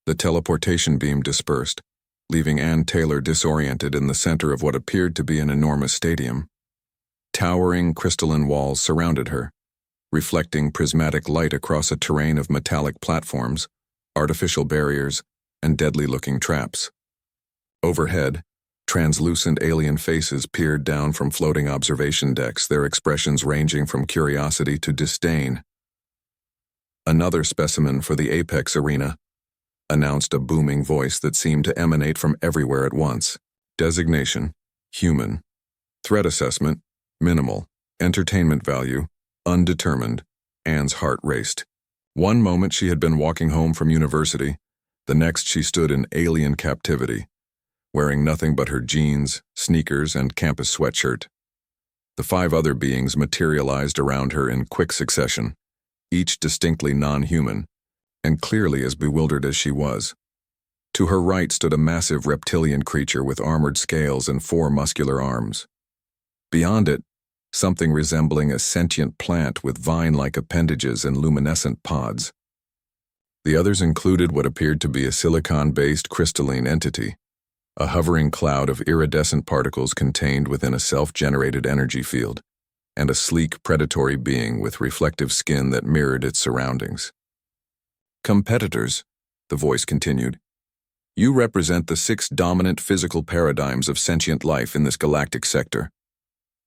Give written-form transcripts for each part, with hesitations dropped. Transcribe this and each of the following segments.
The teleportation beam dispersed, leaving Ann Taylor disoriented in the center of what appeared to be an enormous stadium. Towering crystalline walls surrounded her, reflecting prismatic light across a terrain of metallic platforms, artificial barriers, and deadly-looking traps. Overhead, translucent alien faces peered down from floating observation decks, their expressions ranging from curiosity to disdain. "Another specimen for the Apex Arena," announced a booming voice that seemed to emanate from everywhere at once. Designation: human. Threat assessment: minimal. Entertainment value: undetermined. Anne's heart raced. One moment she had been walking home from university, the next she stood in alien captivity, wearing nothing but her jeans, sneakers, and campus sweatshirt. The 5 other beings materialized around her in quick succession, each distinctly non-human, and clearly as bewildered as she was. To her right stood a massive reptilian creature with armored scales and 4 muscular arms. Beyond it, something resembling a sentient plant with vine-like appendages and luminescent pods. The others included what appeared to be a silicon-based crystalline entity, a hovering cloud of iridescent particles contained within a self-generated energy field, and a sleek, predatory being with reflective skin that mirrored its surroundings. "Competitors," the voice continued, "you represent the 6 dominant physical paradigms of sentient life in this galactic sector.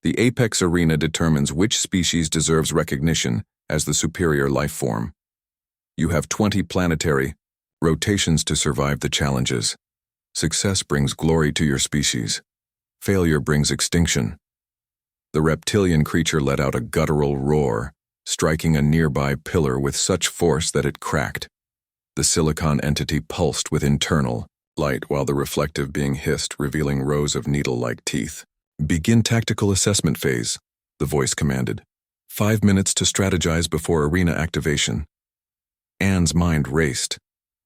The Apex Arena determines which species deserves recognition as the superior life form. You have 20 planetary rotations to survive the challenges. Success brings glory to your species. Failure brings extinction." The reptilian creature let out a guttural roar, striking a nearby pillar with such force that it cracked. The silicon entity pulsed with internal light while the reflective being hissed, revealing rows of needle-like teeth. "Begin tactical assessment phase," the voice commanded. 5 minutes to strategize before arena activation. Anne's mind raced.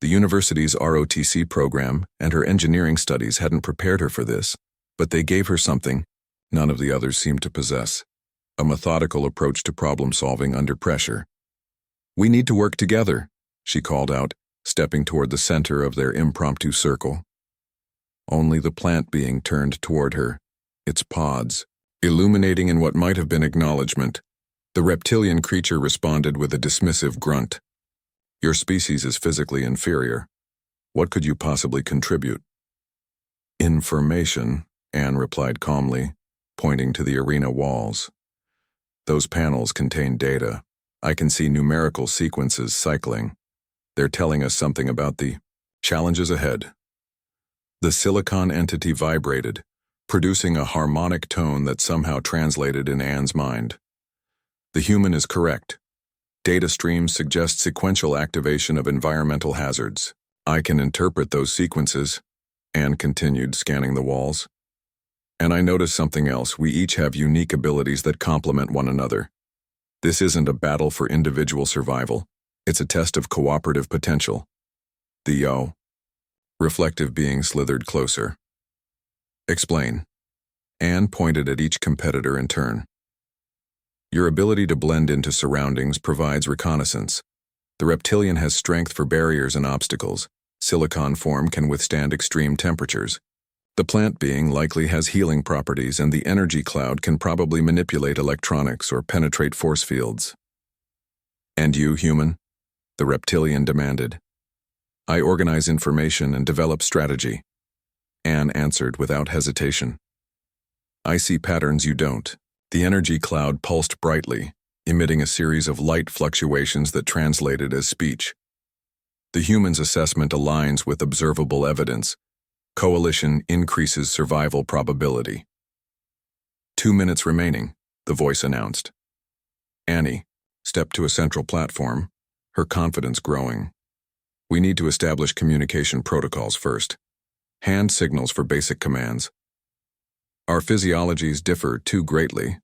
The university's ROTC program and her engineering studies hadn't prepared her for this, but they gave her something none of the others seemed to possess: a methodical approach to problem-solving under pressure. "We need to work together," she called out, stepping toward the center of their impromptu circle. Only the plant being turned toward her, its pods illuminating in what might have been acknowledgement. The reptilian creature responded with a dismissive grunt. "Your species is physically inferior. What could you possibly contribute?" "Information," Anne replied calmly, pointing to the arena walls. "Those panels contain data. I can see numerical sequences cycling. They're telling us something about the challenges ahead." The silicon entity vibrated, producing a harmonic tone that somehow translated in Anne's mind. "The human is correct. Data streams suggest sequential activation of environmental hazards. I can interpret those sequences," Anne continued, scanning the walls. "And I notice something else. We each have unique abilities that complement one another. This isn't a battle for individual survival. It's a test of cooperative potential." The reflective being slithered closer. "Explain." Anne pointed at each competitor in turn. "Your ability to blend into surroundings provides reconnaissance. The reptilian has strength for barriers and obstacles. Silicon form can withstand extreme temperatures. The plant being likely has healing properties, and the energy cloud can probably manipulate electronics or penetrate force fields." "And you, human?" the reptilian demanded. "I organize information and develop strategy," Anne answered without hesitation. "I see patterns you don't." The energy cloud pulsed brightly, emitting a series of light fluctuations that translated as speech. "The human's assessment aligns with observable evidence. Coalition increases survival probability." 2 minutes remaining, the voice announced. Annie stepped to a central platform, her confidence growing. "We need to establish communication protocols first. Hand signals for basic commands." "Our physiologies differ too greatly,"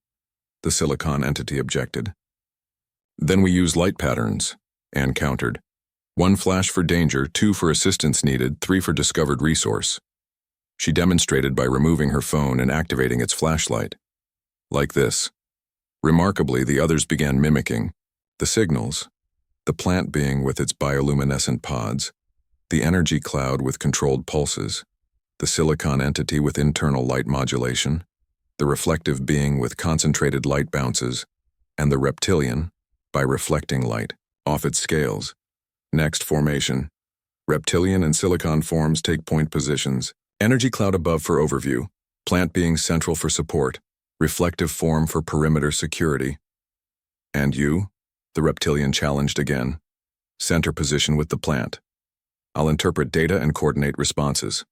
the silicon entity objected. "Then we use light patterns," Anne countered. 1 flash for danger, 2 for assistance needed, 3 for discovered resource." She demonstrated by removing her phone and activating its flashlight. "Like this." Remarkably, the others began mimicking. The signals, the plant being with its bioluminescent pods, The energy cloud with controlled pulses, the silicon entity with internal light modulation, the reflective being with concentrated light bounces, and the reptilian, by reflecting light, off its scales. Next, formation. Reptilian and silicon forms take point positions. Energy cloud above for overview, plant being central for support, reflective form for perimeter security. And you? The reptilian challenged again. Center position with the plant. I'll interpret data and coordinate responses.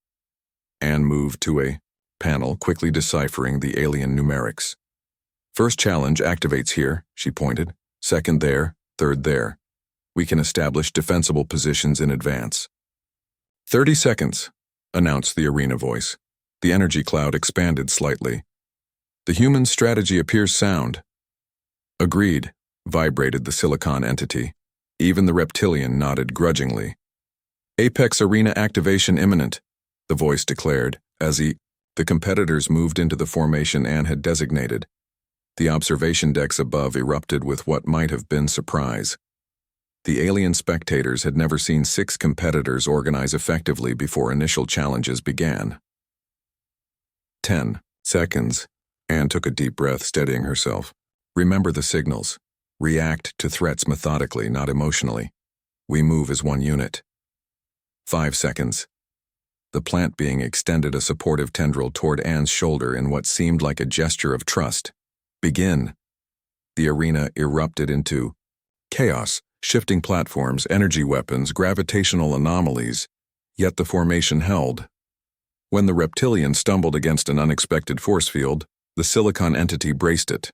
Anne moved to a panel, quickly deciphering the alien numerics. First challenge activates here, she pointed. Second there, third there. We can establish defensible positions in advance. 30 seconds, announced the arena voice. The energy cloud expanded slightly. The human strategy appears sound. Agreed, vibrated the silicon entity. Even the reptilian nodded grudgingly. Apex arena activation imminent, the voice declared, as the competitors moved into the formation Anne had designated. The observation decks above erupted with what might have been surprise. The alien spectators had never seen 6 competitors organize effectively before initial challenges began. 10 seconds. Anne took a deep breath, steadying herself. Remember the signals. React to threats methodically, not emotionally. We move as one unit. 5 seconds. The plant being extended a supportive tendril toward Anne's shoulder in what seemed like a gesture of trust. Begin. The arena erupted into chaos, shifting platforms, energy weapons, gravitational anomalies, yet the formation held. When the reptilian stumbled against an unexpected force field, the silicon entity braced it.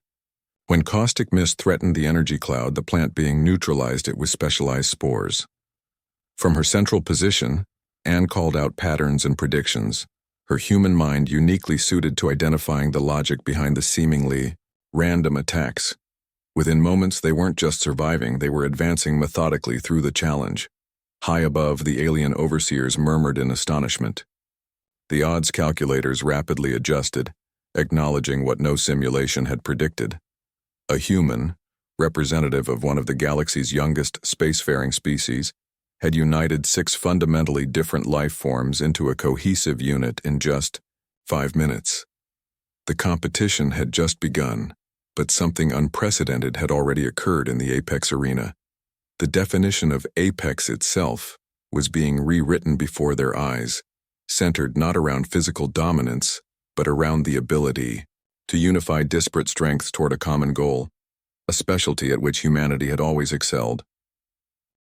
When caustic mist threatened the energy cloud, the plant being neutralized it with specialized spores. From her central position, Anne called out patterns and predictions, her human mind uniquely suited to identifying the logic behind the seemingly random attacks. Within moments, they weren't just surviving, they were advancing methodically through the challenge. High above, the alien overseers murmured in astonishment. The odds calculators rapidly adjusted, acknowledging what no simulation had predicted. A human, representative of one of the galaxy's youngest spacefaring species, had united 6 fundamentally different life forms into a cohesive unit in just 5 minutes. The competition had just begun, but something unprecedented had already occurred in the Apex arena. The definition of Apex itself was being rewritten before their eyes, centered not around physical dominance, but around the ability to unify disparate strengths toward a common goal, a specialty at which humanity had always excelled.